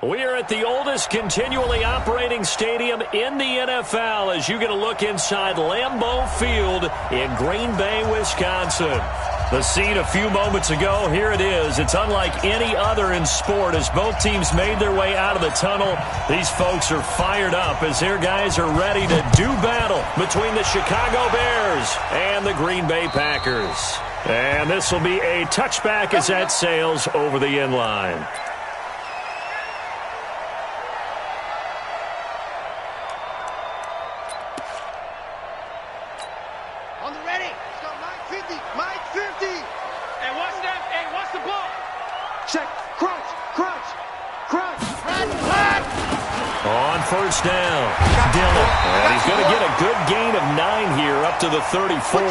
We are at the oldest continually operating stadium in the NFL as you get a look inside Lambeau Field in Green Bay, Wisconsin. The scene a few moments ago, here it is. It's unlike any other in sport as both teams made their way out of the tunnel. These folks are fired up as their guys are ready to do battle between the Chicago Bears and the Green Bay Packers. And this will be a touchback as that sails over the end line. First down, Dillon. And he's going to get a good gain of 9 here up to the 34.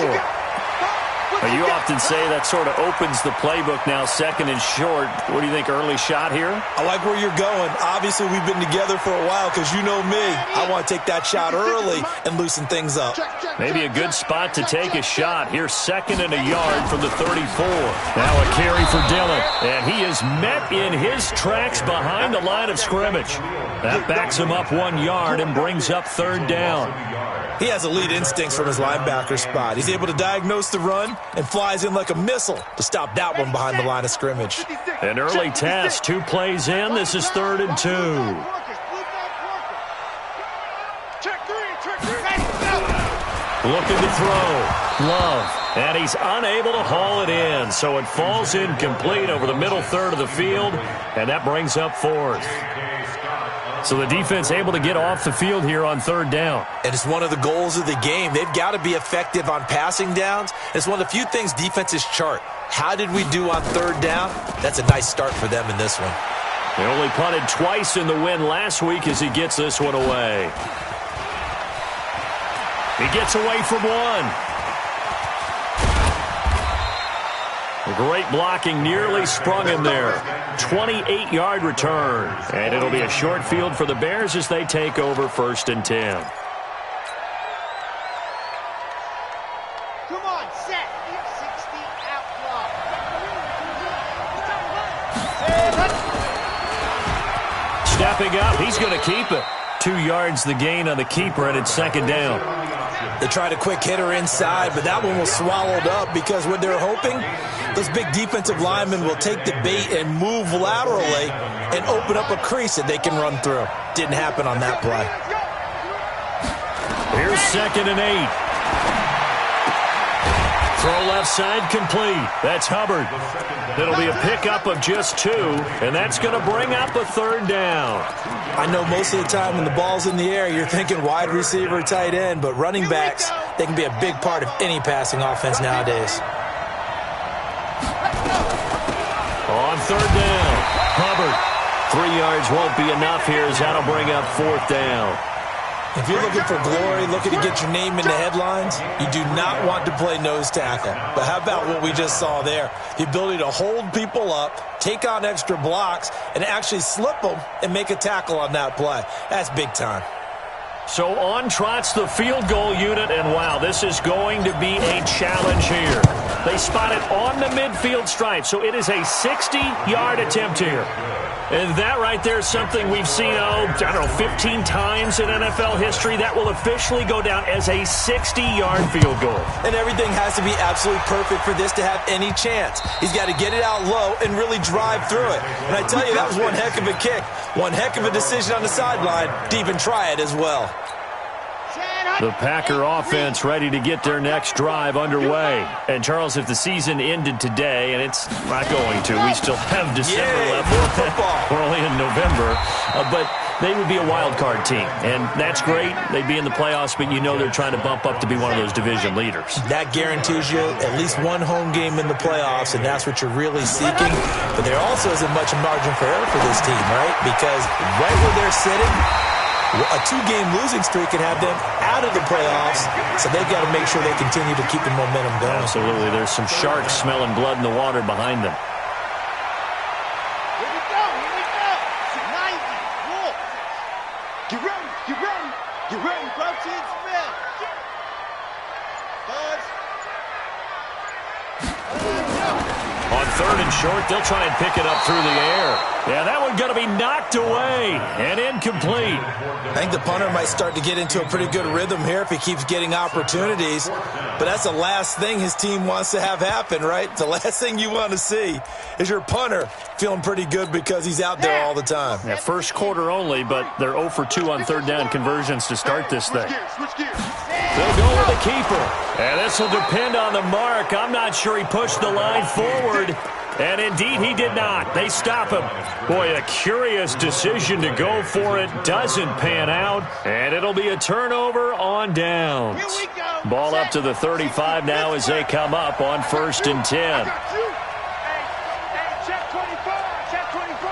You often say that sort of opens the playbook now, second and short. What do you think, early shot here? I like where you're going. Obviously, we've been together for a while because you know me. I want to take that shot early and loosen things up. Maybe a good spot to take a shot. Here's second and a yard from the 34. Now a carry for Dillon. And he is met in his tracks behind the line of scrimmage. That backs him up 1 yard and brings up third down. He has elite instincts from his linebacker spot. He's able to diagnose the run and flies in like a missile to stop that one behind the line of scrimmage. An early test, 2 plays in. This is 3rd and 2. Looking to throw. Love. And he's unable to haul it in. So it falls incomplete over the middle third of the field. And that brings up 4th. So the defense able to get off the field here on 3rd down. And it's one of the goals of the game. They've got to be effective on passing downs. It's one of the few things defenses chart. How did we do on 3rd down? That's a nice start for them in this one. They only punted twice in the win last week as he gets this one away. He gets away from one. Great blocking, nearly sprung him there. 28-yard return. And it'll be a short field for the Bears as they take over 1st and 10. Come on, set. 60 out block. Stepping up, he's going to keep it. 2 yards the gain on the keeper, and it's 2nd down. They tried a quick hitter inside, but that one was swallowed up because what they're hoping, those big defensive linemen will take the bait and move laterally and open up a crease that they can run through. Didn't happen on that play. Here's 2nd and 8. Throw left side complete. That's Hubbard. It'll be a pickup of just 2, and that's going to bring up a 3rd down. I know most of the time when the ball's in the air, you're thinking wide receiver, tight end, but running backs, they can be a big part of any passing offense nowadays. On 3rd down, Hubbard. 3 yards won't be enough here as that'll bring up 4th down. If you're looking for glory, looking to get your name in the headlines, you do not want to play nose tackle. But how about what we just saw there? The ability to hold people up, take on extra blocks, and actually slip them and make a tackle on that play. That's big time. So on trots the field goal unit, and wow, this is going to be a challenge here. They spot it on the midfield stripe, so it is a 60-yard attempt here. And that right there is something we've seen, 15 times in NFL history. That will officially go down as a 60-yard field goal. And everything has to be absolutely perfect for this to have any chance. He's got to get it out low and really drive through it. And I tell you, that was one heck of a kick. One heck of a decision on the sideline to even try it as well. The Packer offense ready to get their next drive underway. And, Charles, if the season ended today, and it's not going to, we still have December left. We're only in November. But they would be a wild card team. And that's great. They'd be in the playoffs, but you know they're trying to bump up to be one of those division leaders. That guarantees you at least one home game in the playoffs, and that's what you're really seeking. But there also isn't much margin for error for this team, right? Because right where they're sitting, a 2-game losing streak can have them out of the playoffs, so they've got to make sure they continue to keep the momentum going. Absolutely. There's some sharks smelling blood in the water behind them. Here we go. 90. Wolf. Get ready, bro. Team spin. Buzz. On 3rd and short, they'll try and pick it up through the air. Yeah, that one's going to be knocked away and incomplete. I think the punter might start to get into a pretty good rhythm here if he keeps getting opportunities. But that's the last thing his team wants to have happen, right? The last thing you want to see is your punter feeling pretty good because he's out there all the time. Yeah, first quarter only, but they're 0 for 2 on 3rd down conversions to start this thing. They'll go with the keeper. And this will depend on the mark. I'm not sure he pushed the line forward. And indeed, he did not. They stop him. Boy, a curious decision to go for it. Doesn't pan out. And it'll be a turnover on downs. Ball up to the 35 now as they come up on 1st and 10. Check 24. Check 24.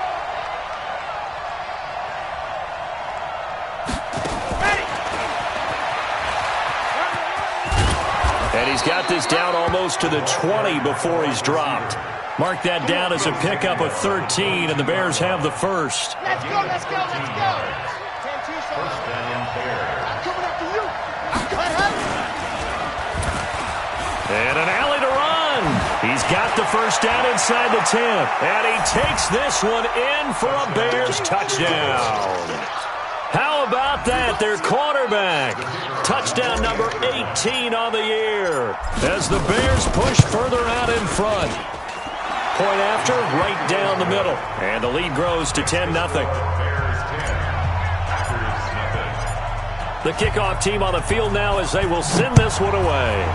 And he's got this down almost to the 20 before he's dropped. Mark that down as a pickup of 13, and the Bears have the first. Let's go, let's go, let's go. 10-2, first down, Bears. I'm coming after you. And an alley to run. He's got the first down inside the 10. And he takes this one in for a Bears touchdown. How about that? Their quarterback. Touchdown number 18 on the year as the Bears push further out in front. Point after, right down the middle. And the lead grows to 10-0. The kickoff team on the field now as they will send this one away.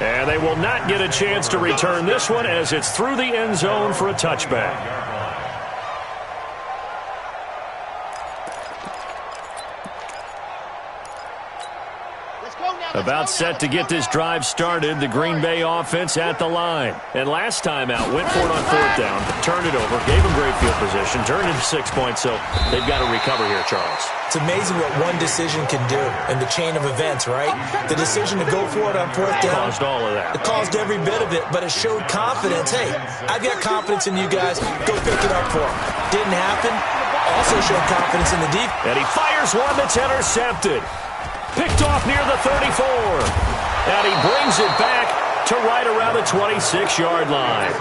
And they will not get a chance to return this one as it's through the end zone for a touchback. About set to get this drive started, the Green Bay offense at the line. And last time out, went for it on 4th down, turned it over, gave them great field position, turned into 6 points, so they've got to recover here, Charles. It's amazing what one decision can do in the chain of events, right? The decision to go for it on 4th down. Caused all of that. It caused every bit of it, but it showed confidence. Hey, I've got confidence in you guys. Go pick it up for them. Didn't happen. Also showed confidence in the defense. And he fires one that's intercepted. Picked off near the 34. And he brings it back to right around the 26-yard line.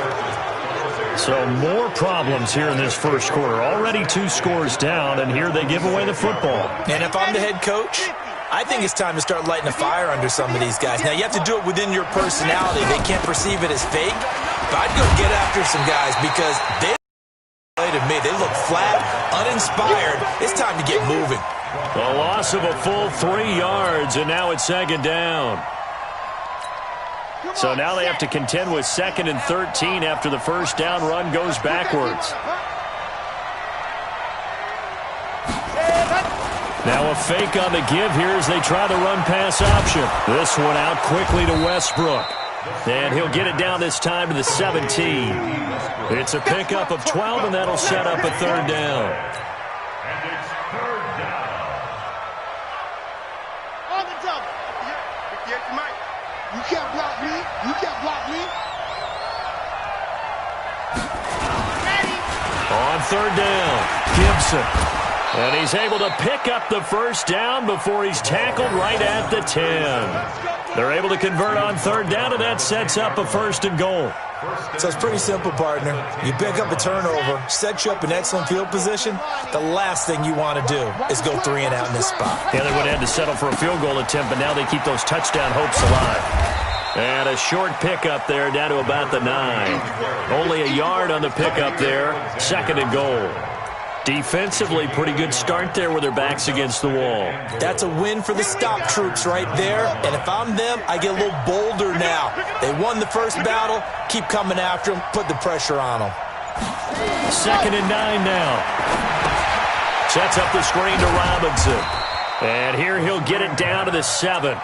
So more problems here in this first quarter. Already 2 scores down, and here they give away the football. And if I'm the head coach, I think it's time to start lighting a fire under some of these guys. Now, you have to do it within your personality. They can't perceive it as fake. But I'd go get after some guys because they to me. They look flat, uninspired. It's time to get moving. A loss of a full 3 yards, and now it's 2nd down. So now they have to contend with 2nd and 13 after the first down run goes backwards. Now a fake on the give here as they try the run-pass option. This one out quickly to Westbrook. And he'll get it down this time to the 17. It's a pickup of 12, and that'll set up a 3rd down. You can't block me. You can't block me. On 3rd down, Gibson. And he's able to pick up the first down before he's tackled right at the 10. They're able to convert on 3rd down, and that sets up a 1st and goal. So it's pretty simple, partner. You pick up a turnover, set you up in excellent field position. The last thing you want to do is go 3 and out in this spot. Yeah, they would have had to settle for a field goal attempt, but now they keep those touchdown hopes alive. And a short pickup there down to about the 9. Only a yard on the pickup there. 2nd and goal. Defensively, pretty good start there with their backs against the wall. That's a win for the stop troops right there. And if I'm them, I get a little bolder now. They won the first battle. Keep coming after them. Put the pressure on them. 2nd and 9 now. Sets up the screen to Robinson. And here he'll get it down to the 7.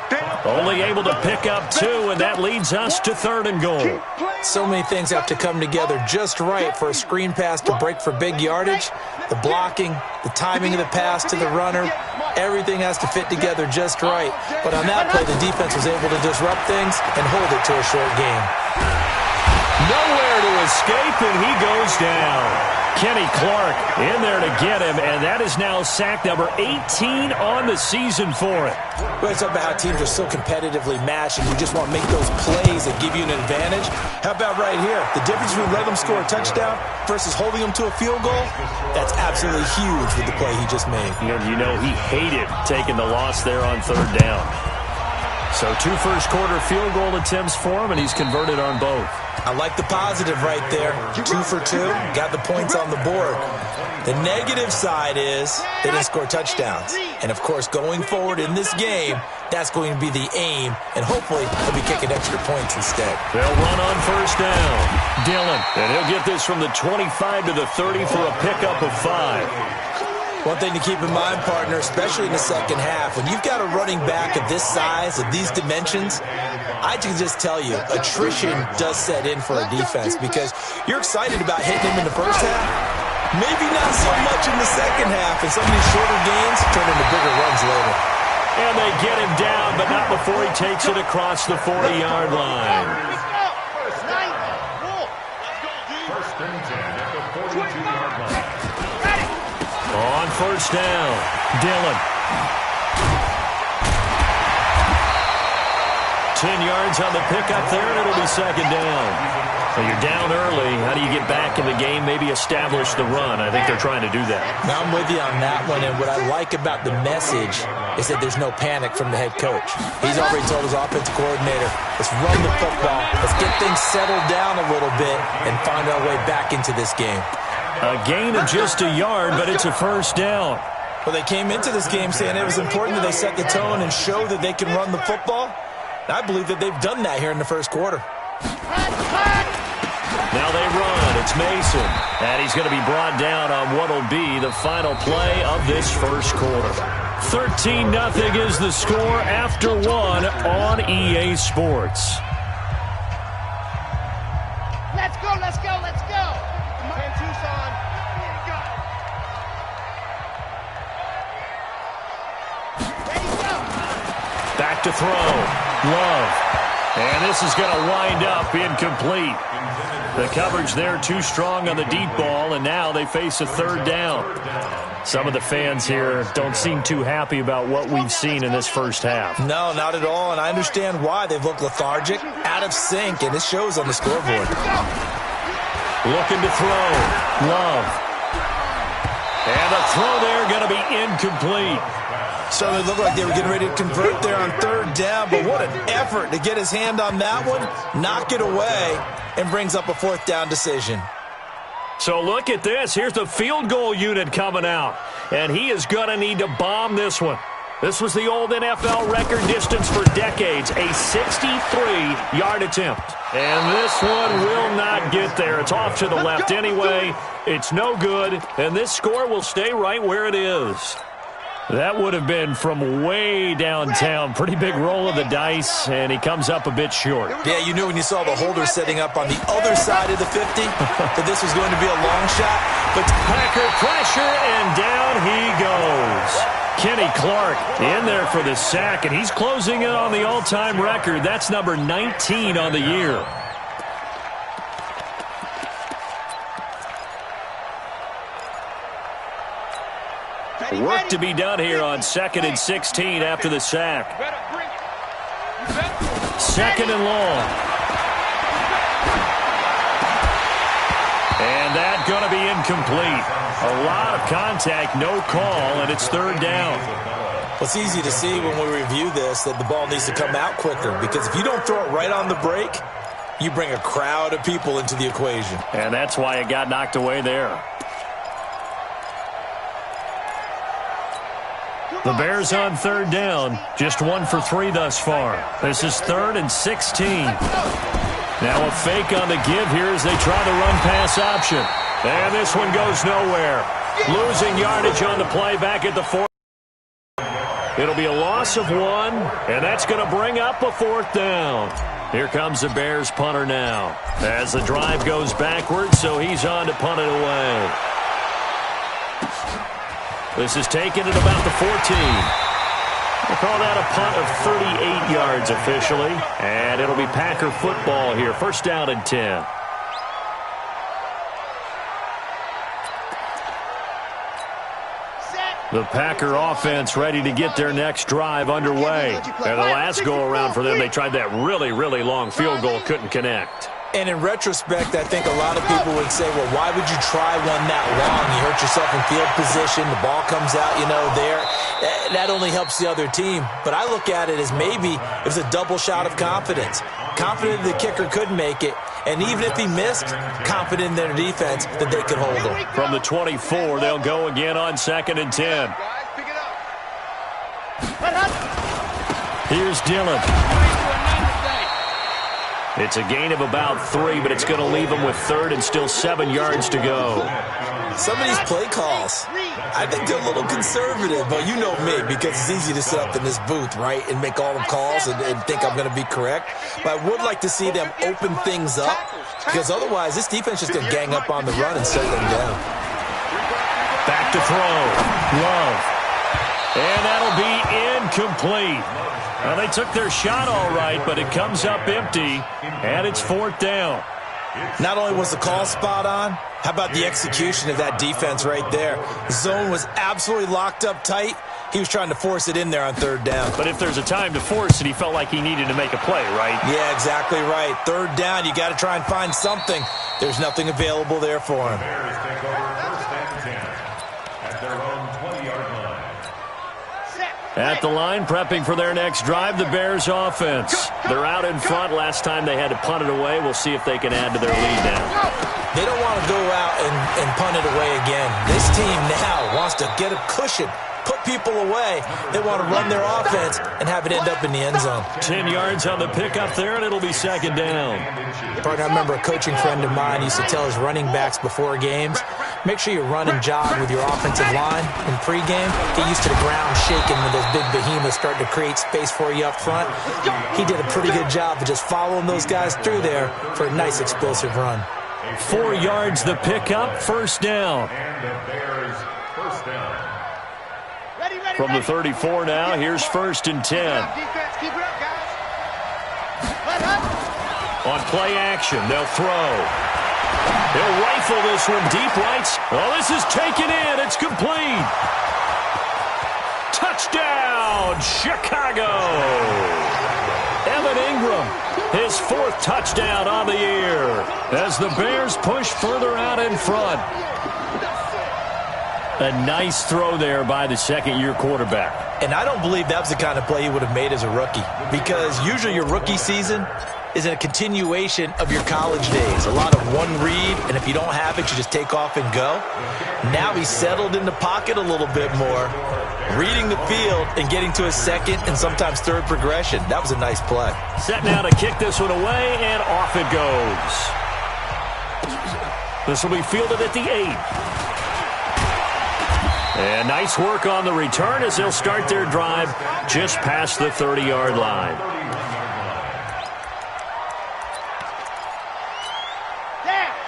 Only able to pick up 2, and that leads us to 3rd and goal. So many things have to come together just right for a screen pass to break for big yardage. The blocking, the timing of the pass to the runner, everything has to fit together just right. But on that play, the defense was able to disrupt things and hold it to a short game. Nowhere to escape, and he goes down. Kenny Clark in there to get him, and that is now sack number 18 on the season for it. We're talking about how teams are so competitively matched, and you just want to make those plays that give you an advantage. How about right here? The difference between letting them score a touchdown versus holding them to a field goal, that's absolutely huge with the play he just made. And you know he hated taking the loss there on third down. So 2 first-quarter field goal attempts for him, and he's converted on both. I like the positive right there. 2 for 2, got the points on the board. The negative side is they didn't score touchdowns. And, of course, going forward in this game, that's going to be the aim, and hopefully they'll be kicking extra points instead. They'll run on first down. Dillon, and he'll get this from the 25 to the 30 for a pickup of 5. One thing to keep in mind, partner, especially in the second half, when you've got a running back of this size, of these dimensions, I can just tell you, attrition does set in for a defense because you're excited about hitting him in the first half. Maybe not so much in the second half, and some of these shorter gains turn into bigger runs later. And they get him down, but not before he takes it across the 40-yard line. First and 10 at the 42-yard line. On first down, Dillon. 10 yards on the pickup there, and it'll be second down. So you're down early. How do you get back in the game, maybe establish the run? I think they're trying to do that. Now I'm with you on that one, and what I like about the message is that there's no panic from the head coach. He's already told his offensive coordinator, let's run the football, let's get things settled down a little bit, and find our way back into this game. A gain of just a yard, but it's a first down. Well, they came into this game saying it was important that they set the tone and show that they can run the football. And I believe that they've done that here in the first quarter. Now they run. It's Mason. And he's going to be brought down on what will be the final play of this first quarter. 13-0 is the score after 1 on EA Sports. Let's go, let's go, let's go. Tucson. Back to throw. Love. And this is going to wind up incomplete. The coverage there too strong on the deep ball, and now they face a third down. Some of the fans here don't seem too happy about what we've seen in this first half. No, not at all, and I understand why. They've looked lethargic, out of sync, and it shows on the scoreboard. Looking to throw. Love. And the throw there going to be incomplete. Certainly looked like they were getting ready to convert there on third down, but what an effort to get his hand on that one, knock it away, and brings up a fourth down decision. So look at this. Here's the field goal unit coming out, and he is going to need to bomb this one. This was the old NFL record distance for decades, a 63-yard attempt. And this one will not get there. It's off to the left anyway. It's no good, and this score will stay right where it is. That would have been from way downtown. Pretty big roll of the dice, and he comes up a bit short. Yeah, you knew when you saw the holder setting up on the other side of the 50 that this was going to be a long shot. But Packer pressure, and down he goes. Kenny Clark in there for the sack, and he's closing in on the all-time record. That's number 19 on the year. Work to be done here on 2nd and 16 after the sack. 2nd and long. And that's going to be incomplete. A lot of contact, no call, and it's third down. Well, it's easy to see when we review this that the ball needs to come out quicker, because if you don't throw it right on the break, you bring a crowd of people into the equation. And that's why it got knocked away there. The Bears on third down, just 1 for 3 thus far. This is 3rd and 16. Now a fake on the give here as they try the run-pass option. And this one goes nowhere. Losing yardage on the play back at the 4. It'll be a loss of 1, and that's going to bring up a 4th down. Here comes the Bears punter now as the drive goes backwards, so he's on to punt it away. This is taken at about the 14. We'll call that a punt of 38 yards officially. And it'll be Packer football here. 1st down and 10. The Packer offense ready to get their next drive underway. And the last go-around for them, they tried that really, really long field goal, couldn't connect. And in retrospect, I think a lot of people would say, well, why would you try one that long? You hurt yourself in field position. The ball comes out, there. That only helps the other team. But I look at it as maybe it was a double shot of confidence. Confident the kicker could make it. And even if he missed, confident in their defense that they could hold him. From the 24, they'll go again on 2nd and 10. Here's Dillon. It's a gain of about 3, but it's going to leave them with 3rd and still 7 yards to go. Some of these play calls, I think they're a little conservative, but you know me, because it's easy to sit up in this booth, right, and make all the calls and think I'm going to be correct. But I would like to see them open things up, because otherwise this defense is just going to gang up on the run and shut them down. Back to throw. Love. And that'll be incomplete. Well, they took their shot all right, but it comes up empty, and it's 4th down. Not only was the call spot on, how about the execution of that defense right there? The zone was absolutely locked up tight. He was trying to force it in there on 3rd down. But if there's a time to force it, he felt like he needed to make a play, right? Yeah, exactly right. 3rd down, you got to try and find something. There's nothing available there for him. Bears take over 1st and 10 at their own 20-yard line. At the line, prepping for their next drive, the Bears offense. They're out in front. Last time they had to punt it away. We'll see if they can add to their lead now. They don't want to go out and punt it away again. This team now wants to get a cushion, put people away. They want to run their offense and have it end up in the end zone. 10 yards on the pickup there, and it'll be 2nd down. Partner, I remember a coaching friend of mine used to tell his running backs before games, make sure you run and jog with your offensive line in pregame. Get used to the ground shaking when those big behemoths start to create space for you up front. He did a pretty good job of just following those guys through there for a nice explosive run. 4 yards the pickup, 1st down. And the Bears 1st down. From the 34 now, here's 1st and 10. Keep it up, guys. On play action, they'll throw. They'll rifle this one deep right. Oh, this is taken in. It's complete. Touchdown, Chicago. Evan Ingram, his 4th touchdown on the year as the Bears push further out in front. A nice throw there by the 2nd-year quarterback. And I don't believe that was the kind of play he would have made as a rookie, because usually your rookie season is a continuation of your college days. A lot of one read, and if you don't have it, you just take off and go. Now he's settled in the pocket a little bit more, reading the field and getting to a 2nd and sometimes 3rd progression. That was a nice play. Set now to kick this one away, and off it goes. This will be fielded at the 8. And nice work on the return as they'll start their drive just past the 30-yard line.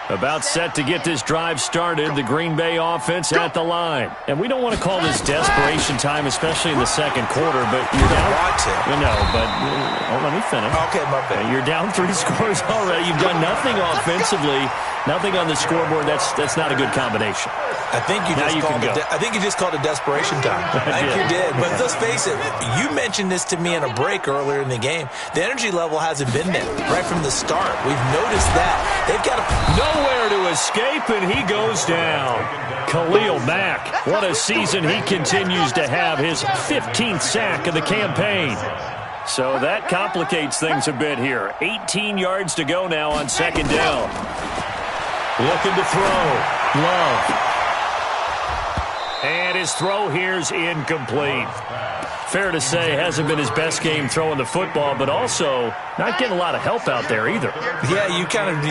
About set to get this drive started, the Green Bay offense at the line. And we don't want to call this desperation time, especially in the 2nd quarter, but you're down. Let me finish. Okay, my bad. You're down 3 scores already. You've done nothing offensively, nothing on the scoreboard. That's not a good combination. I think you just called it desperation time. I think you did. But let's face it, you mentioned this to me in a break earlier in the game. The energy level hasn't been there right from the start. We've noticed that. They've got nowhere to escape, and he goes down. Khalil Mack, what a season he continues to have, his 15th sack of the campaign. So that complicates things a bit here. 18 yards to go now on 2nd down. Looking to throw. Love. And his throw here's incomplete. Fair to say, hasn't been his best game throwing the football, but also not getting a lot of help out there either. Yeah, you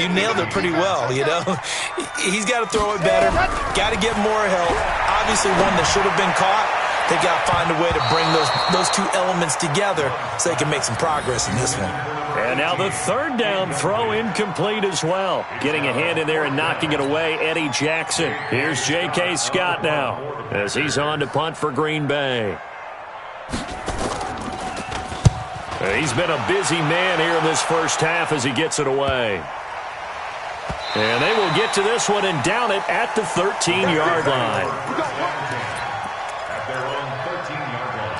nailed it pretty well, He's got to throw it better, got to get more help. Obviously one that should have been caught. They got to find a way to bring those 2 elements together so they can make some progress in this one. And now the 3rd down throw incomplete as well. Getting a hand in there and knocking it away, Eddie Jackson. Here's J.K. Scott now as he's on to punt for Green Bay. He's been a busy man here in this first half as he gets it away. And they will get to this one and down it at the 13-yard line. their own 13-yard line.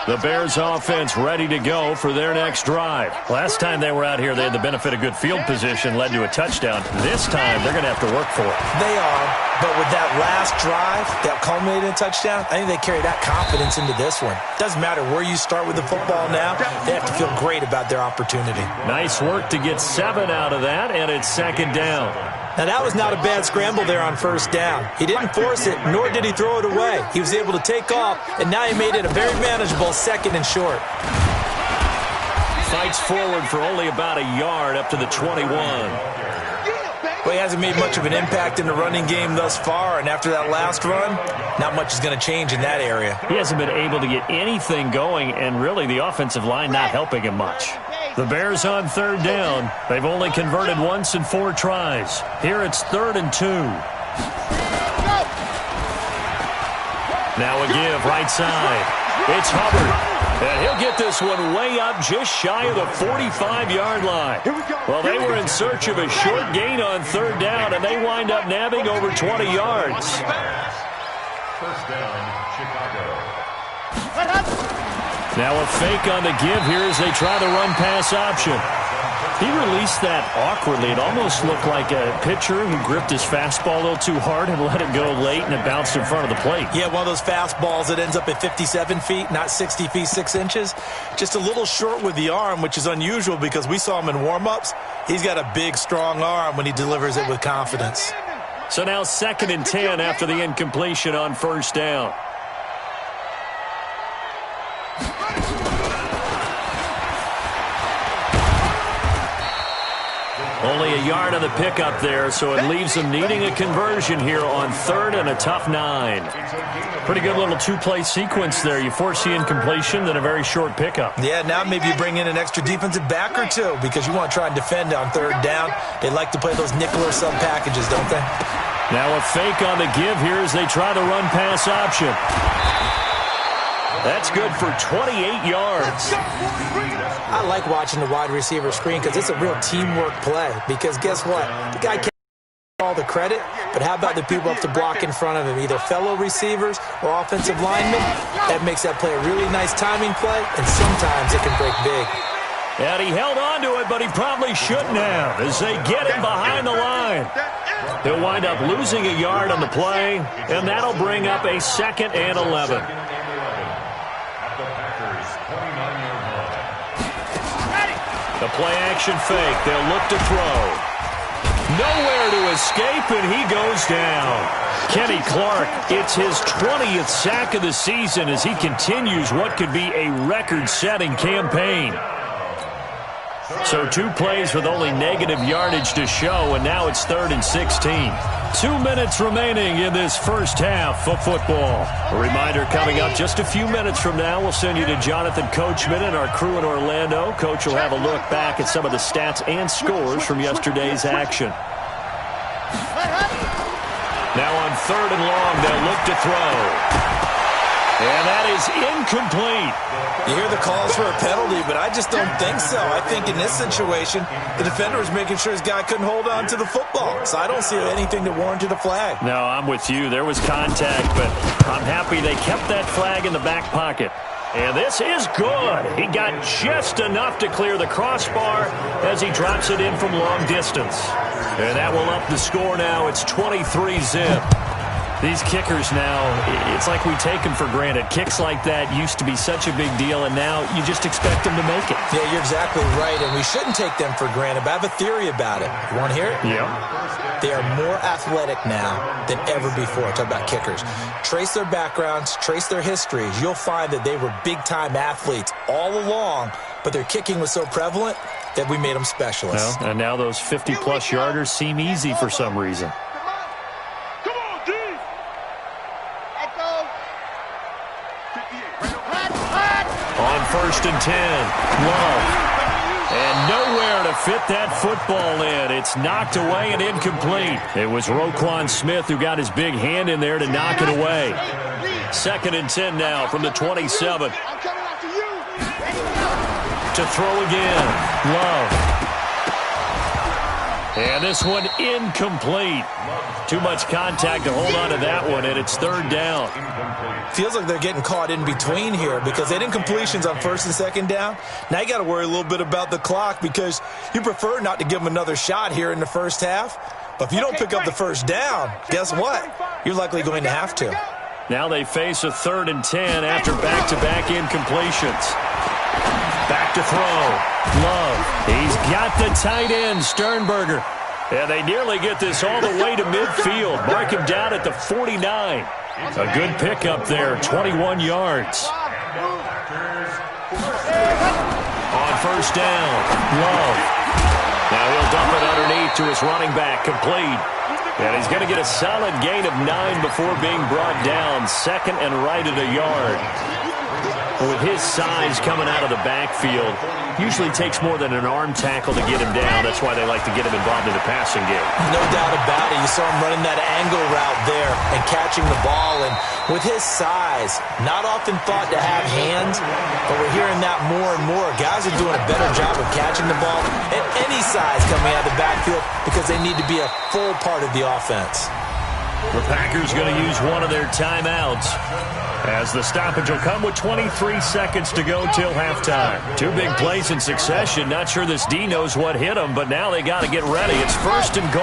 The Bears offense ready to go for their next drive. Last time they were out here, they had the benefit of good field position, led to a touchdown. This time, they're going to have to work for it. They are, but with that last drive that culminated in a touchdown, I think they carry that confidence into this one. Doesn't matter where you start with the football now, they have to feel great about their opportunity. Nice work to get 7 out of that, and it's second down. Now, that was not a bad scramble there on first down. He didn't force it, nor did he throw it away. He was able to take off, and now he made it a very manageable second and short. Fights forward for only about a yard up to the 21. Well, he hasn't made much of an impact in the running game thus far, and after that last run, not much is going to change in that area. He hasn't been able to get anything going, and really the offensive line not helping him much. The Bears on third down. They've only converted once in 4 tries. Here it's 3rd and 2. Now a give right side. It's Hubbard. And he'll get this one way up just shy of the 45-yard line. Well, they were in search of a short gain on third down, and they wind up nabbing over 20 yards. First down, Chicago. Now a fake on the give here as they try the run-pass option. He released that awkwardly. It almost looked like a pitcher who gripped his fastball a little too hard and let it go late, and it bounced in front of the plate. Yeah, one of those fastballs that ends up at 57 feet, not 60 feet, 6 inches. Just a little short with the arm, which is unusual because we saw him in warm-ups. He's got a big, strong arm when he delivers it with confidence. So now 2nd and 10 after the incompletion on first down. Only a yard on the pickup there, so it leaves them needing a conversion here on 3rd and a tough 9. Pretty good little 2-play sequence there. You force the incompletion, then a very short pickup. Yeah, now maybe you bring in an extra defensive back or two because you want to try and defend on 3rd down. They like to play those nickel or sub packages, don't they? Now a fake on the give here as they try the run-pass option. That's good for 28 yards. I like watching the wide receiver screen because it's a real teamwork play. Because guess what? The guy can't get all the credit, but how about the people up to block in front of him, either fellow receivers or offensive linemen? That makes that play a really nice timing play, and sometimes it can break big. And he held on to it, but he probably shouldn't have as they get him behind the line. He'll wind up losing a yard on the play, and that'll bring up a 2nd and 11. The play-action fake. They'll look to throw. Nowhere to escape, and he goes down. Kenny Clark, it's his 20th sack of the season as he continues what could be a record-setting campaign. So 2 plays with only negative yardage to show, and now it's 3rd and 16. 2 minutes remaining in this first half of football. A reminder coming up just a few minutes from now, we'll send you to Jonathan Coachman and our crew in Orlando. Coach will have a look back at some of the stats and scores from yesterday's action. Now on 3rd and long, they'll look to throw. And that is incomplete. You hear the calls for a penalty, but I just don't think so. I think in this situation, the defender was making sure his guy couldn't hold on to the football. So I don't see anything that warranted a flag. No, I'm with you. There was contact, but I'm happy they kept that flag in the back pocket. And this is good. He got just enough to clear the crossbar as he drops it in from long distance. And that will up the score now. It's 23-zip. These kickers now, it's like we take them for granted. Kicks like that used to be such a big deal, and now you just expect them to make it. Yeah, you're exactly right, and we shouldn't take them for granted, but I have a theory about it. You want to hear it? Yeah. They are more athletic now than ever before. Talk about kickers. Trace their backgrounds, trace their histories. You'll find that they were big-time athletes all along, but their kicking was so prevalent that we made them specialists. Well, and now those 50-plus yarders seem easy for some reason. On 1st and 10, Love. And nowhere to fit that football in. It's knocked away and incomplete. It was Roquan Smith who got his big hand in there to knock it away. 2nd and 10 now from the 27. To throw again, Love. And this one incomplete. Too much contact to hold on to that one, and it's third down. Feels like they're getting caught in between here because they had incompletions on first and second down. Now you got to worry a little bit about the clock because you prefer not to give them another shot here in the first half. But if you don't pick up the first down, guess what? You're likely going to have to. Now they face a 3rd and 10 after back-to-back incompletions. Back to throw. Love. He's got the tight end, Sternberger. And they nearly get this all the way to midfield. Mark him down at the 49. A good pickup there, 21 yards. On first down, Love. Now he'll dump it underneath to his running back, complete. And he's going to get a solid gain of 9 before being brought down. 2nd and right at a yard. With his size coming out of the backfield, usually takes more than an arm tackle to get him down. That's why they like to get him involved in the passing game. No doubt about it. You saw him running that angle route there and catching the ball. And with his size, not often thought to have hands, but we're hearing that more and more. Guys are doing a better job of catching the ball at any size coming out of the backfield because they need to be a full part of the offense. The Packers going to use one of their timeouts, as the stoppage will come with 23 seconds to go till halftime. 2 big plays in succession. Not sure this D knows what hit them, but now they got to get ready. It's 1st and goal.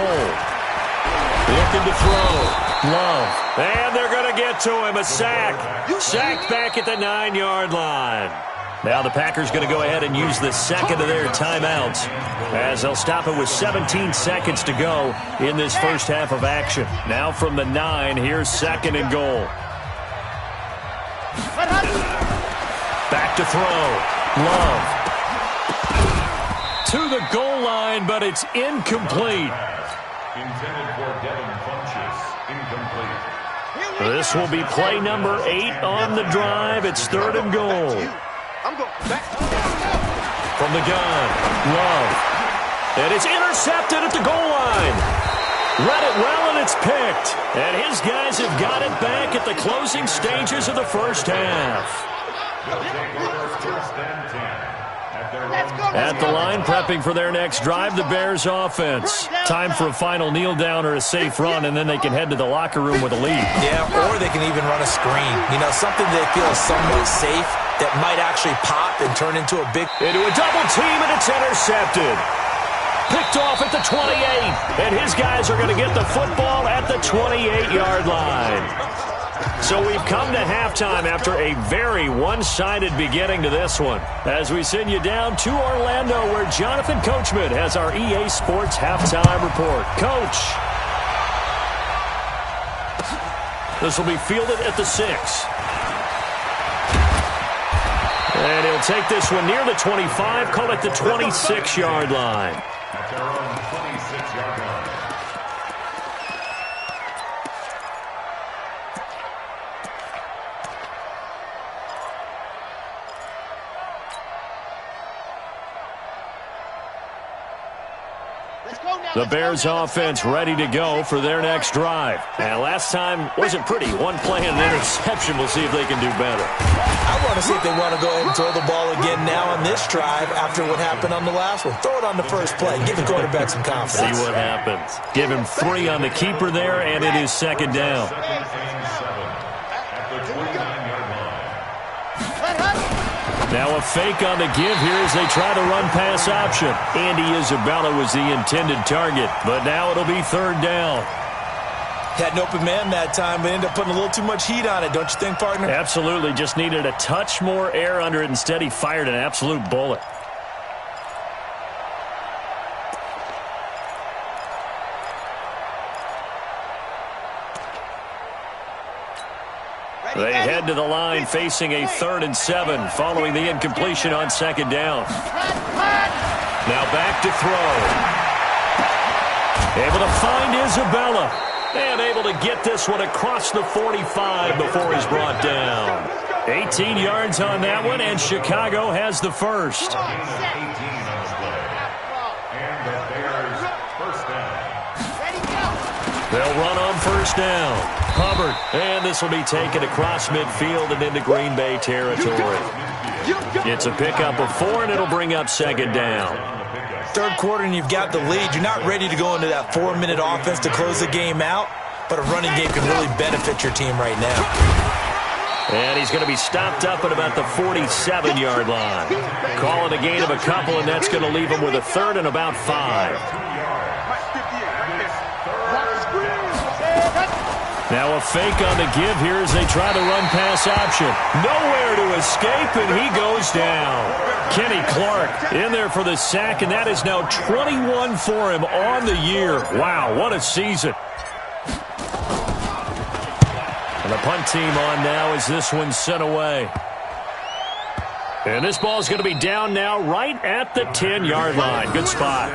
Looking to throw. Love. And they're going to get to him. A sack. Sacked back at the 9-yard line. Now the Packers going to go ahead and use the second of their timeouts, as they'll stop it with 17 seconds to go in this first half of action. Now from the 9, here's 2nd and goal. Back to throw. Love. To the goal line, but it's incomplete. Intended for Devin Funchess. Incomplete. This will be play number 8 on the drive. It's 3rd and goal. From the gun, Love. And it's intercepted at the goal line. Read it well, and it's picked. And his guys have got it back at the closing stages of the first half. At the line, prepping for their next drive, the Bears offense. Time for a final kneel down or a safe run, and then they can head to the locker room with a lead. Yeah, or they can even run a screen. You know, something they feel is somewhat safe that might actually pop and turn into a big... Into a double team, and it's intercepted. Picked off at the 28, and his guys are going to get the football at the 28-yard line. So we've come to halftime after a very one-sided beginning to this one, as we send you down to Orlando, where Jonathan Coachman has our EA Sports halftime report. Coach. This will be fielded at the 6. And he'll take this one near the 25, call it the 26-yard line. At their own 26-yard line. The Bears offense ready to go for their next drive. And last time wasn't pretty. One play and an interception. We'll see if they can do better. I want to see if they want to go ahead and throw the ball again now on this drive after what happened on the last one. Throw it on the first play. Give the quarterback some confidence. See what happens. Give him 3 on the keeper there, and it is 2nd down. Now a fake on the give here as they try to run pass option. Andy Isabella was the intended target, but now it'll be 3rd down. Had an open man that time, but ended up putting a little too much heat on it, don't you think, partner? Absolutely. Just needed a touch more air under it. Instead, he fired an absolute bullet. They head to the line facing a 3rd and 7 following the incompletion on 2nd down. Now back to throw. Able to find Isabella. And able to get this one across the 45 before he's brought down. 18 yards on that one, and Chicago has the first. They'll run on first down. Hubbard, and this will be taken across midfield and into Green Bay territory. It's a pickup of 4, and it'll bring up 2nd down. Third quarter and you've got the lead. You're not ready to go into that 4-minute offense to close the game out, but a running game can really benefit your team right now. And he's going to be stopped up at about the 47-yard line. Calling a gain of a couple, and that's going to leave him with a third and about 5. Now a fake on the give here as they try the run-pass option. Nowhere to escape, and he goes down. Kenny Clark in there for the sack, and that is now 21 for him on the year. Wow, what a season. And the punt team on now as this one's sent away. And this ball's going to be down now right at the 10-yard line. Good spot.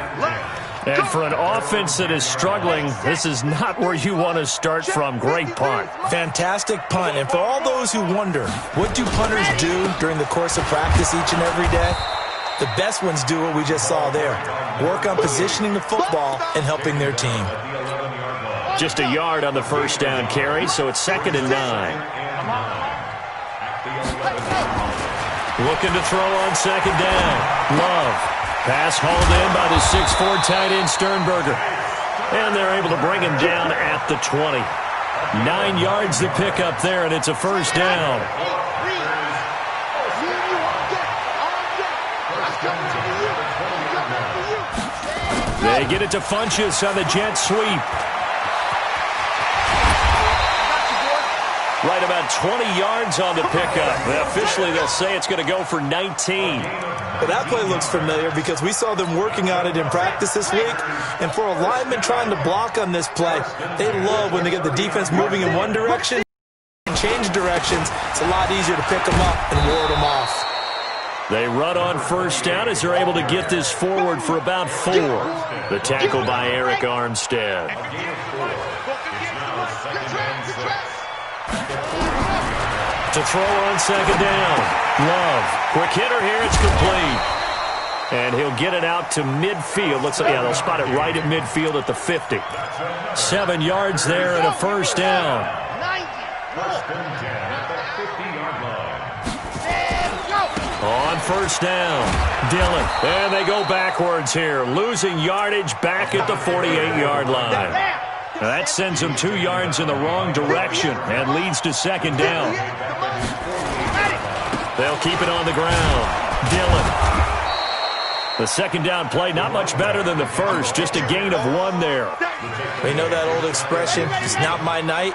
And for an offense that is struggling, this is not where you want to start from. Great punt. Fantastic punt. And for all those who wonder, what do punters do during the course of practice each and every day? The best ones do what we just saw there. Work on positioning the football and helping their team. Just a yard on the first down carry, so it's 2nd and 9. Looking to throw on 2nd down. Love. Pass hauled in by the 6'4" tight end Sternberger. And they're able to bring him down at the 20. 9 yards to pick up there, and it's a first down. They get it to Funchess on the jet sweep. Right about 20 yards on the pickup. Officially, they'll say it's going to go for 19. Well, that play looks familiar because we saw them working on it in practice this week. And for a lineman trying to block on this play, they love when they get the defense moving in one direction and change directions. It's a lot easier to pick them up and ward them off. They run on first down as they're able to get this forward for about 4. The tackle by Eric Armstead. To throw on 2nd down. Love. Quick hitter here. It's complete. And he'll get it out to midfield. Looks like, yeah, they'll spot it right at midfield at the 50. 7 yards there and a first down. On first down, Dillon. And they go backwards here. Losing yardage back at the 48-yard line. Now that sends them 2 yards in the wrong direction and leads to 2nd down. They'll keep it on the ground. Dillon. The 2nd down play, not much better than the first. Just a gain of 1 there. We know that old expression, it's not my night.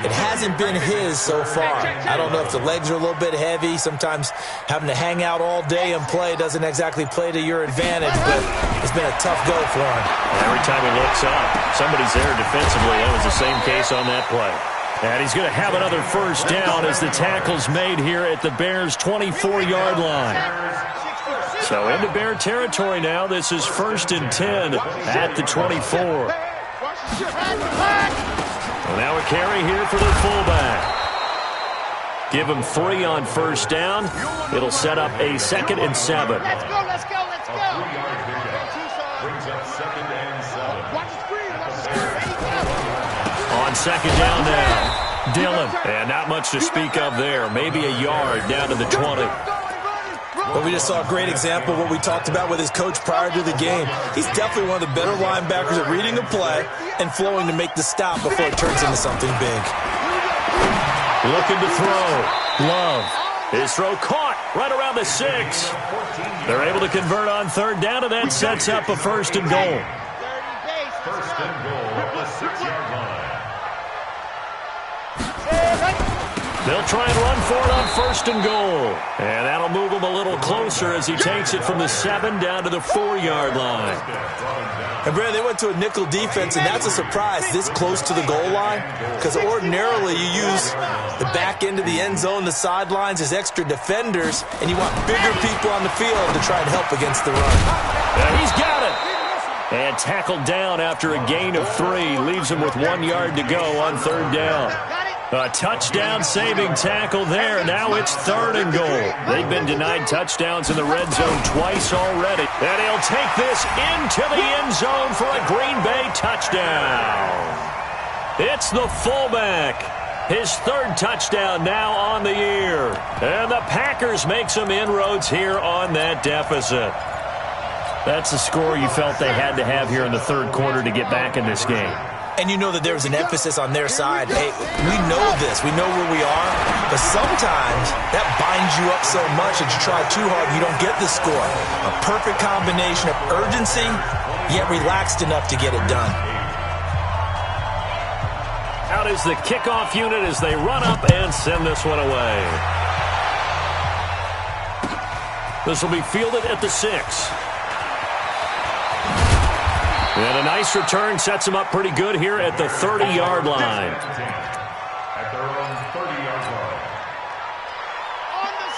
It hasn't been his so far. I don't know if the legs are a little bit heavy. Sometimes having to hang out all day and play doesn't exactly play to your advantage, but it's been a tough go for him. Every time he looks up, somebody's there defensively. That was the same case on that play. And he's going to have another first down as the tackle's made here at the Bears' 24-yard line. So into Bear territory now. This is 1st and 10 at the 24. Well, now a carry here for their fullback. Give him 3 on first down. It'll set up a 2nd and 7. Let's go, let's go, let's go. Brings up 2nd and 7. Watch the screen, watch the screen. On 2nd down now, Dillon. And not much to speak of there. Maybe a yard down to the 20. But we just saw a great example of what we talked about with his coach prior to the game. He's definitely one of the better linebackers at reading a play and flowing to make the stop before it turns into something big. Looking to throw. Love. His throw caught right around the 6. They're able to convert on 3rd down, and that sets up a 1st and goal. 1st and goal at the 6-yard line. They'll try and run for it on 1st and goal. And that'll move him a little closer as he takes it from the 7 down to the 4-yard line. And, Brandon, they went to a nickel defense, and that's a surprise this close to the goal line because ordinarily you use the back end of the end zone, the sidelines as extra defenders, and you want bigger people on the field to try and help against the run. And he's got it. And tackled down after a gain of 3. Leaves him with 1 yard to go on 3rd down. A touchdown-saving tackle there. Now it's 3rd and goal. They've been denied touchdowns in the red zone twice already. And he'll take this into the end zone for a Green Bay touchdown. It's the fullback. His 3rd touchdown now on the year. And the Packers make some inroads here on that deficit. That's the score you felt they had to have here in the third quarter to get back in this game. And you know that there was an emphasis on their side. Hey, we know this. We know where we are. But sometimes that binds you up so much that you try too hard and you don't get the score. A perfect combination of urgency, yet relaxed enough to get it done. Out is the kickoff unit as they run up and send this one away. This will be fielded at the 6. And a nice return sets them up pretty good here at the 30-yard line. At their own 30-yard line.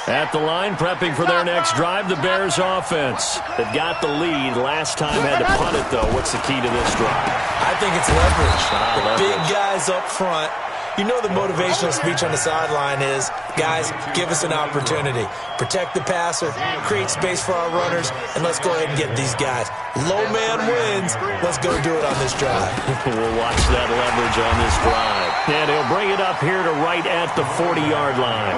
At the line, prepping for their next drive, the Bears offense. They've got the lead. Last time had to punt it, though. What's the key to this drive? I think it's leverage. The Leverage. big guys up front. You know the motivational speech on the sideline is, guys, give us an opportunity. Protect the passer, create space for our runners, and let's go ahead and get these guys. Low man wins. Let's go do it on this drive. We'll watch that leverage on this drive. And he'll bring it up here to right at the 40-yard line.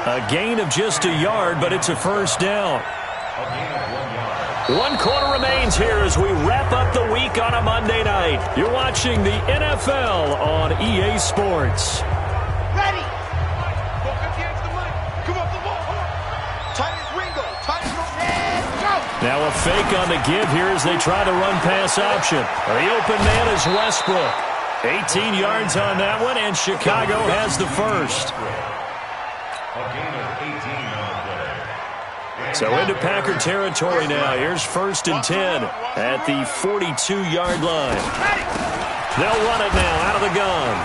A gain of just a yard, but it's a first down. A gain of 1 yard. 1 quarter remains here as we wrap up the week on a Monday night. You're watching the NFL on EA Sports. Ready. Come up the ball. Tight as Ringo. Tight as go. Now a fake on the give here as they try to run pass option. The open man is Westbrook. 18 yards on that one, and Chicago has the first. A gain of 18 on the play. So into Packer territory now. Here's 1st and 10 at the 42-yard line. They'll run it now out of the gun.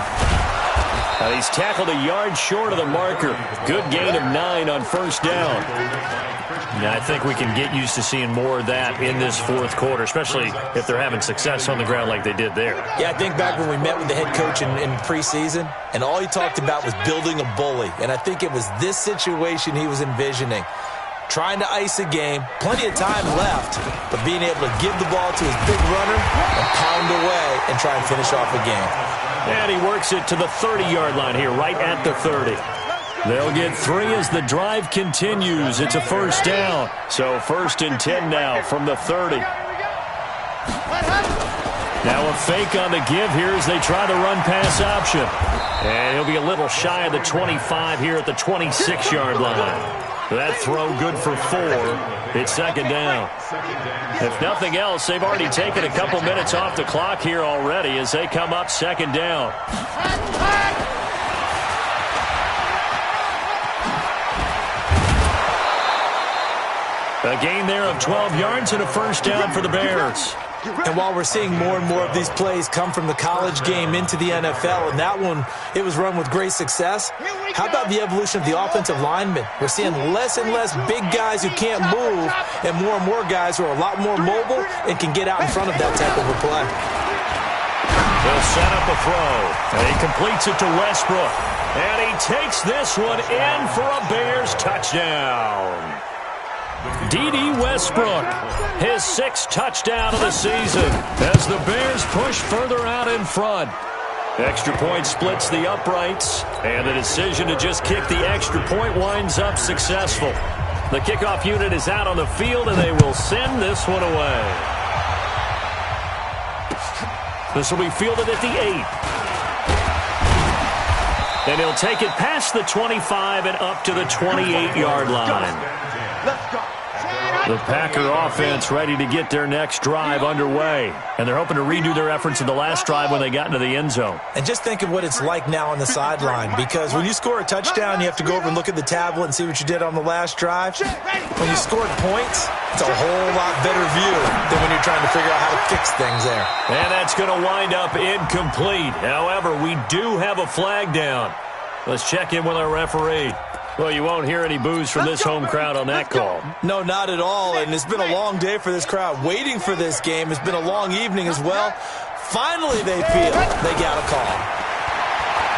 Now he's tackled a yard short of the marker. Good gain of 9 on first down. Now I think we can get used to seeing more of that in this fourth quarter, especially if they're having success on the ground like they did there. Yeah, I think back when we met with the head coach in preseason, and all he talked about was building a bully. And I think it was this situation he was envisioning. Trying to ice a game, plenty of time left, but being able to give the ball to his big runner and pound away and try and finish off a game. And he works it to the 30-yard line here, right at the 30. They'll get 3 as the drive continues. It's a first down. So 1st and 10 now from the 30. Now a fake on the give here as they try to run pass option. And he'll be a little shy of the 25 here at the 26-yard line. That throw good for 4. It's second down. If nothing else, they've already taken a couple minutes off the clock here already as they come up second down. A gain there of 12 yards and a first down for the Bears. And while we're seeing more and more of these plays come from the college game into the NFL, and that one, it was run with great success, how about the evolution of the offensive linemen? We're seeing less and less big guys who can't move and more guys who are a lot more mobile and can get out in front of that type of a play. They'll set up a throw, and he completes it to Westbrook. And he takes this one in for a Bears touchdown. D.D. Westbrook, his 6th touchdown of the season as the Bears push further out in front. Extra point splits the uprights, and the decision to just kick the extra point winds up successful. The kickoff unit is out on the field, and they will send this one away. This will be fielded at the 8. And he'll take it past the 25 and up to the 28-yard line. Let's go. The Packer offense ready to get their next drive underway. And they're hoping to redo their efforts in the last drive when they got into the end zone. And just think of what it's like now on the sideline, because when you score a touchdown, you have to go over and look at the tablet and see what you did on the last drive. When you scored points, it's a whole lot better view than when you're trying to figure out how to fix things there. And that's going to wind up incomplete. However, we do have a flag down. Let's check in with our referee. Well, you won't hear any boos from this home crowd on that call. No, not at all, and it's been a long day for this crowd. Waiting for this game. It's been a long evening as well. Finally, they feel they got a call.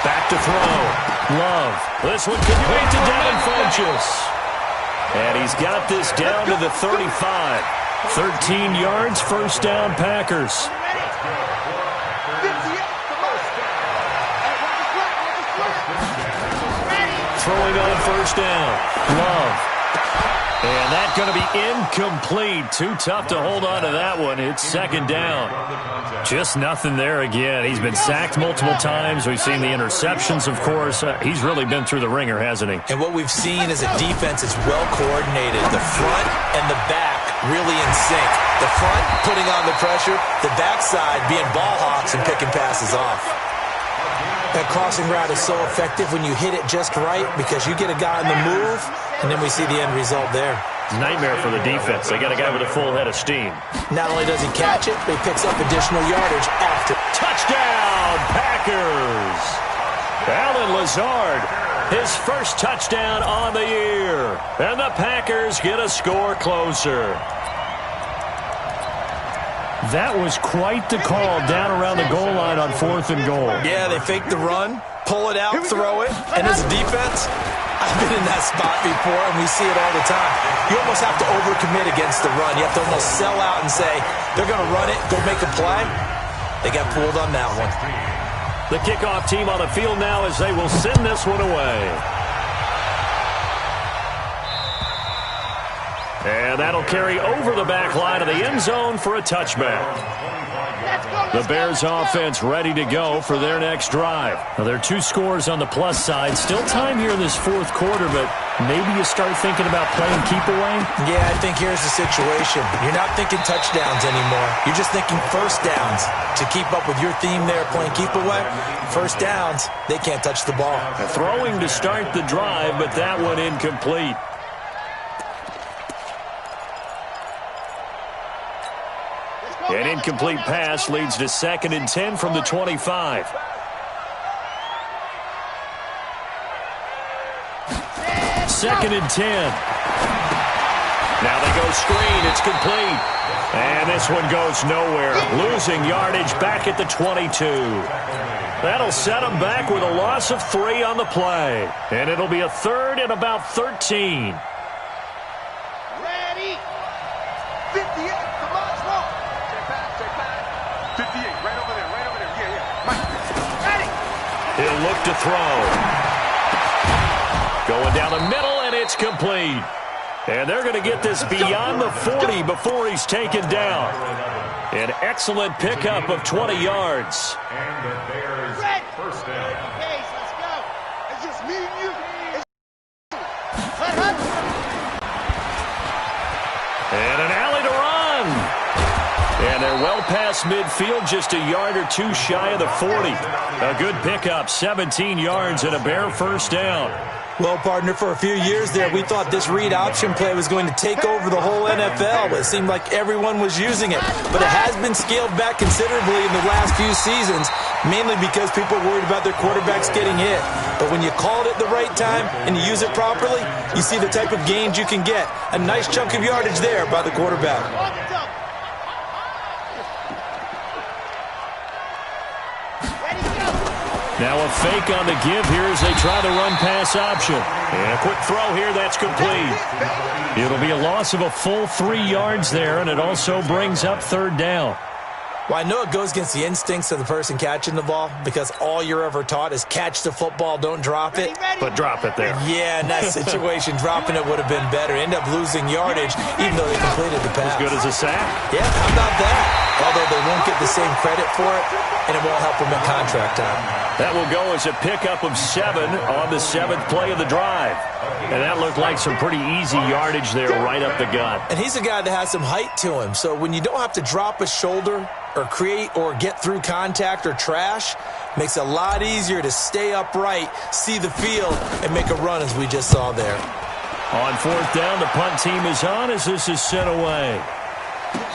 Back to throw. Love. This one complete to Devin Funchess. And he's got this down to the 35. 13 yards, first down, Packers. Throwing on first down. Love. And that's going to be incomplete. Too tough to hold on to that one. It's second down. Just nothing there again. He's been sacked multiple times. We've seen the interceptions, of course. He's really been through the ringer, hasn't he? And what we've seen is a defense is well coordinated. The front and the back really in sync. The front putting on the pressure, the backside being ball hawks and picking passes off. That crossing route is so effective when you hit it just right because you get a guy on the move, and then we see the end result there. Nightmare for the defense. They got a guy with a full head of steam. Not only does he catch it, but he picks up additional yardage after. Touchdown, Packers! Allen Lazard, his first touchdown on the year. And the Packers get a score closer. That was quite the call down around the goal line on 4th and goal. Yeah, they fake the run, pull it out, throw it, and as a defense, I've been in that spot before, and we see it all the time. You almost have to overcommit against the run. You have to almost sell out and say, they're going to run it, go make a play. They got fooled on that one. The kickoff team on the field now as they will send this one away. And that'll carry over the back line of the end zone for a touchback. The Bears offense ready to go for their next drive. Now, there are 2 scores on the plus side. Still time here in this 4th quarter, but maybe you start thinking about playing keep away? Yeah, I think here's the situation. You're not thinking touchdowns anymore. You're just thinking first downs. To keep up with your theme there, playing keep away, first downs, they can't touch the ball. Throwing to start the drive, but that one incomplete. An incomplete pass leads to 2nd and 10 from the 25. Second and 10. Now they go screen. It's complete. And this one goes nowhere. Losing yardage back at the 22. That'll set them back with a loss of 3 on the play. And it'll be a 3rd and about 13. Ready. 58. Come on, smoke. Check back. 58. Right over there. Yeah. Mike. Ready. He'll look to throw. Going down the middle, and it's complete. And they're going to get this beyond the 40 before he's taken down. An excellent pickup of 20 yards. And the Bears first down. Case, let's go. It's just me and you. And an alley to run. And they're well past midfield, just a yard or 2 shy of the 40. A good pickup, 17 yards and a Bear first down. Well, partner, for a few years there, we thought this read option play was going to take over the whole NFL. It seemed like everyone was using it. But it has been scaled back considerably in the last few seasons, mainly because people are worried about their quarterbacks getting hit. But when you call it at the right time and you use it properly, you see the type of gains you can get. A nice chunk of yardage there by the quarterback. Now a fake on the give here as they try the run-pass option. And a quick throw here, that's complete. It'll be a loss of a full 3 yards there, and it also brings up 3rd down. Well, I know it goes against the instincts of the person catching the ball because all you're ever taught is catch the football, don't drop it. But drop it there. Yeah, in that situation, dropping it would have been better. End up losing yardage, even though they completed the pass. As good as a sack? Yeah, how about that? Although they won't get the same credit for it, and it won't help them at contract time. That will go as a pickup of 7 on the 7th play of the drive. And that looked like some pretty easy yardage there right up the gut. And he's a guy that has some height to him, so when you don't have to drop a shoulder or create or get through contact or trash, makes it a lot easier to stay upright, see the field, and make a run as we just saw there. On 4th down, the punt team is on as this is sent away.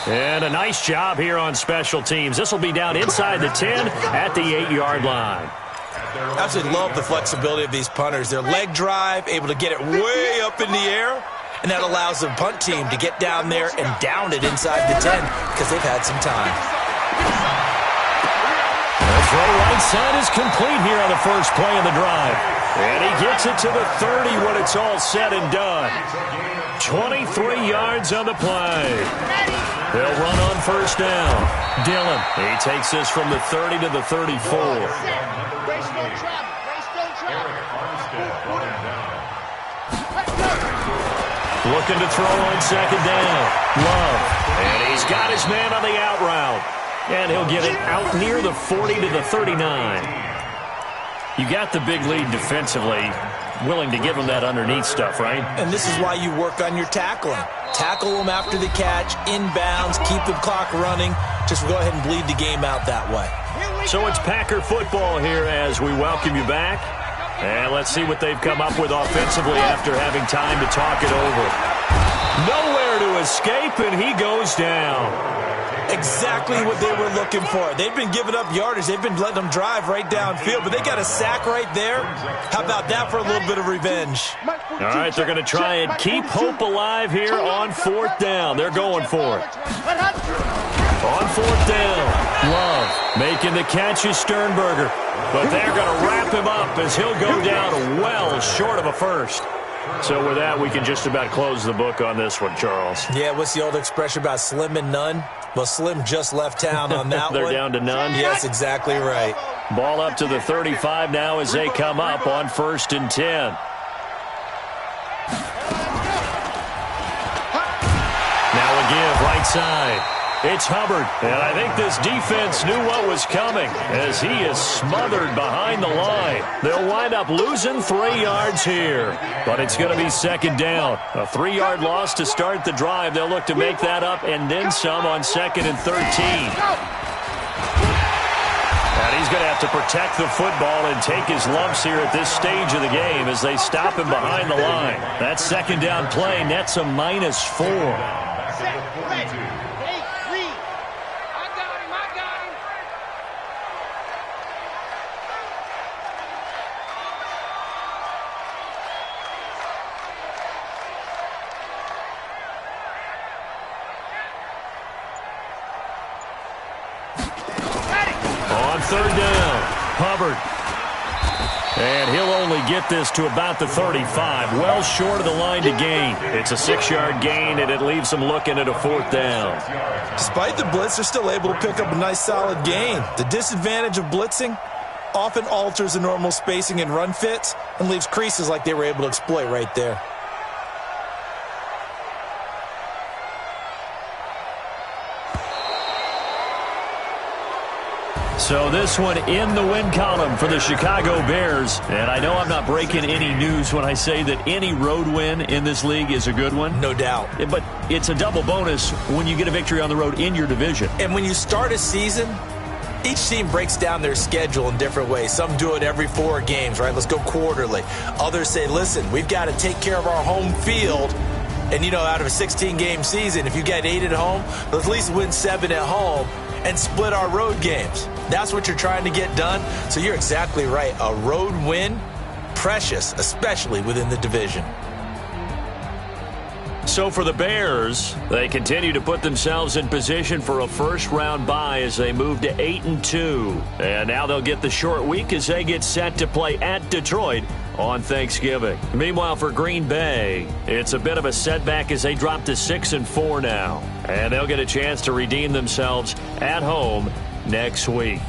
And a nice job here on special teams. This will be down inside the 10 at the 8-yard line. I absolutely love the flexibility of these punters. Their leg drive, able to get it way up in the air, and that allows the punt team to get down there and down it inside the 10 because they've had some time. The throw right side is complete here on the first play of the drive. And he gets it to the 30 when it's all said and done. 23 yards on the play. They'll run on first down. Dillon, he takes this from the 30 to the 34. Looking to throw on second down. Love. And he's got his man on the out route. And he'll get it out near the 40 to the 39. You got the big lead defensively. Willing to give him that underneath stuff, right? And this is why you work on your tackling. Tackle them after the catch, inbounds, keep the clock running. Just go ahead and bleed the game out that way. So it's Packer football here as we welcome you back. And let's see what they've come up with offensively after having time to talk it over. Nowhere to escape, and he goes down. Exactly what they were looking for. They've been giving up yardage. They've been letting them drive right downfield, but they got a sack right there. How about that for a little bit of revenge? All right, they're going to try and keep hope alive here on fourth down. They're going for it. On fourth down, Love making the catch is Sternberger. But they're going to wrap him up as he'll go down well short of a first. So with that, we can just about close the book on this one, Charles. Yeah, what's the old expression about slim and none? Well, Slim just left town on that They're one. down to none? Yes, exactly right. Ball up to the 35 now as they come up on 1st and 10. Now a give right side. It's Hubbard, and I think this defense knew what was coming as he is smothered behind the line. They'll wind up losing 3 yards here, but it's going to be second down. A 3-yard loss to start the drive. They'll look to make that up and then some on 2nd and 13. And he's going to have to protect the football and take his lumps here at this stage of the game as they stop him behind the line. That second down play nets a -4. Third down, Hubbard. And he'll only get this to about the 35, well short of the line to gain. It's a 6-yard gain, and it leaves them looking at a 4th down. Despite the blitz, they're still able to pick up a nice, solid gain. The disadvantage of blitzing often alters the normal spacing and run fits and leaves creases like they were able to exploit right there. So this one in the win column for the Chicago Bears. And I know I'm not breaking any news when I say that any road win in this league is a good one. No doubt. But it's a double bonus when you get a victory on the road in your division. And when you start a season, each team breaks down their schedule in different ways. Some do it every 4 games, right? Let's go quarterly. Others say, listen, we've got to take care of our home field. And, you know, out of a 16-game season, if you get 8 at home, let's at least win 7 at home and split our road games. That's what you're trying to get done. So you're exactly right. A road win, precious, especially within the division. So for the Bears, they continue to put themselves in position for a first-round bye as they move to 8-2. And now they'll get the short week as they get set to play at Detroit on Thanksgiving. Meanwhile, for Green Bay, it's a bit of a setback as they drop to 6-4 now. And they'll get a chance to redeem themselves at home next week.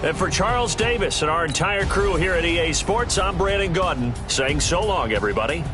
And for Charles Davis and our entire crew here at EA Sports, I'm Brandon Gaudin saying so long, everybody.